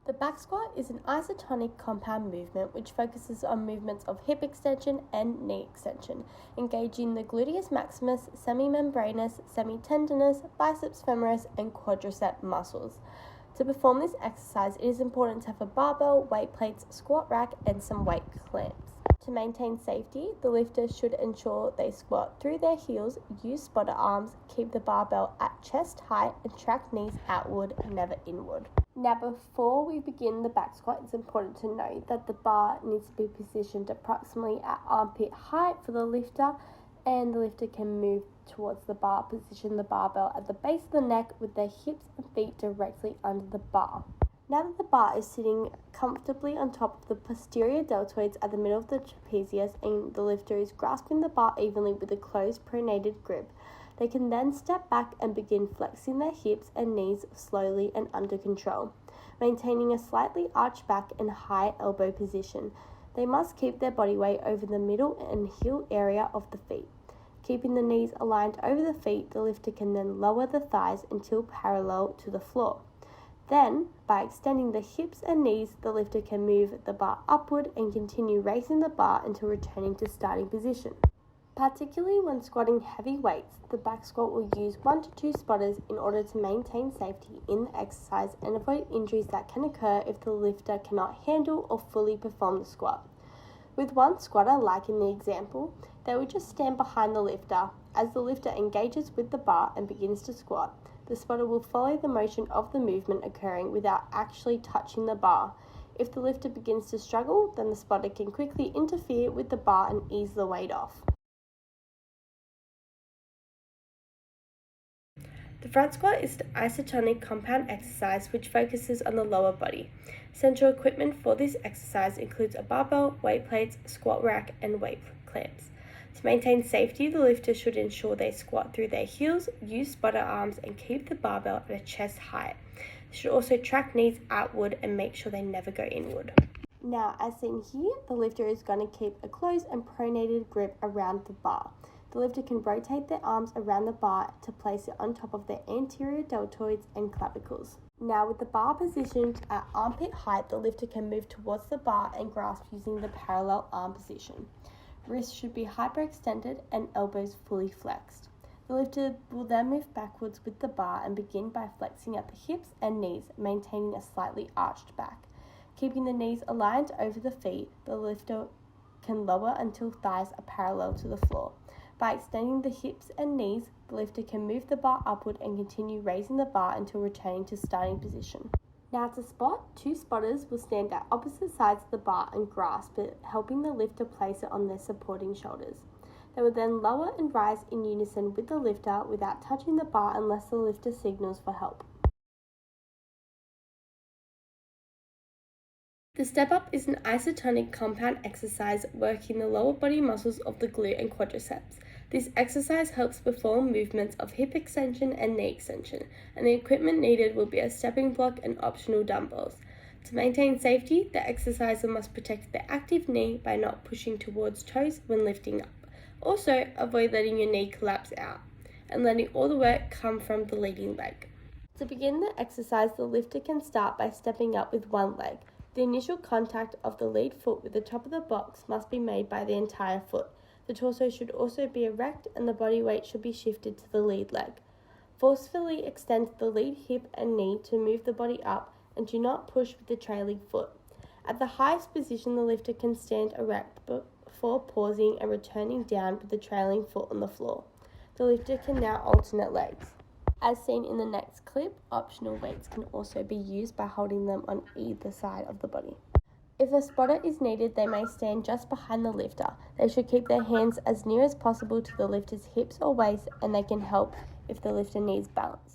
The back squat is an isotonic compound movement which focuses on movements of hip extension and knee extension, engaging the gluteus maximus, semimembranous, semitendinous, biceps femoris, and quadricep muscles. To perform this exercise, it is important to have a barbell, weight plates, squat rack, and some weight clamps. To maintain safety, the lifter should ensure they squat through their heels, use spotter arms, keep the barbell at chest height, and track knees outward, never inward. Now, before we begin the back squat, it's important to note that the bar needs to be positioned approximately at armpit height for the lifter, and the lifter can move towards the bar, position the barbell at the base of the neck with their hips and feet directly under the bar. Now that the bar is sitting comfortably on top of the posterior deltoids at the middle of the trapezius and the lifter is grasping the bar evenly with a closed pronated grip, they can then step back and begin flexing their hips and knees slowly and under control, maintaining a slightly arched back and high elbow position. They must keep their body weight over the middle and heel area of the feet. Keeping the knees aligned over the feet, the lifter can then lower the thighs until parallel to the floor. Then, by extending the hips and knees, the lifter can move the bar upward and continue raising the bar until returning to starting position. Particularly when squatting heavy weights, the back squat will use 1 to 2 spotters in order to maintain safety in the exercise and avoid injuries that can occur if the lifter cannot handle or fully perform the squat. With one squatter, like in the example, they will just stand behind the lifter. As the lifter engages with the bar and begins to squat, the spotter will follow the motion of the movement occurring without actually touching the bar. If the lifter begins to struggle, then the spotter can quickly interfere with the bar and ease the weight off. The front squat is an isotonic compound exercise which focuses on the lower body. Essential equipment for this exercise includes a barbell, weight plates, squat rack, and weight clamps. To maintain safety, the lifter should ensure they squat through their heels, use spotter arms, and keep the barbell at a chest height. They should also track knees outward and make sure they never go inward. Now, as seen here, the lifter is going to keep a closed and pronated grip around the bar. The lifter can rotate their arms around the bar to place it on top of their anterior deltoids and clavicles. Now, with the bar positioned at armpit height, the lifter can move towards the bar and grasp using the parallel arm position. Wrists should be hyperextended and elbows fully flexed. The lifter will then move backwards with the bar and begin by flexing at the hips and knees, maintaining a slightly arched back. Keeping the knees aligned over the feet, the lifter can lower until thighs are parallel to the floor. By extending the hips and knees, the lifter can move the bar upward and continue raising the bar until returning to starting position. Now to spot, 2 spotters will stand at opposite sides of the bar and grasp it, helping the lifter place it on their supporting shoulders. They will then lower and rise in unison with the lifter without touching the bar unless the lifter signals for help. The step up is an isotonic compound exercise working the lower body muscles of the glute and quadriceps. This exercise helps perform movements of hip extension and knee extension, and the equipment needed will be a stepping block and optional dumbbells. To maintain safety, the exerciser must protect the active knee by not pushing towards toes when lifting up. Also, avoid letting your knee collapse out and letting all the work come from the leading leg. To begin the exercise, the lifter can start by stepping up with one leg. The initial contact of the lead foot with the top of the box must be made by the entire foot. The torso should also be erect and the body weight should be shifted to the lead leg. Forcefully extend the lead hip and knee to move the body up and do not push with the trailing foot. At the highest position, the lifter can stand erect before pausing and returning down with the trailing foot on the floor. The lifter can now alternate legs. As seen in the next clip, optional weights can also be used by holding them on either side of the body. If a spotter is needed, they may stand just behind the lifter. They should keep their hands as near as possible to the lifter's hips or waist, and they can help if the lifter needs balance.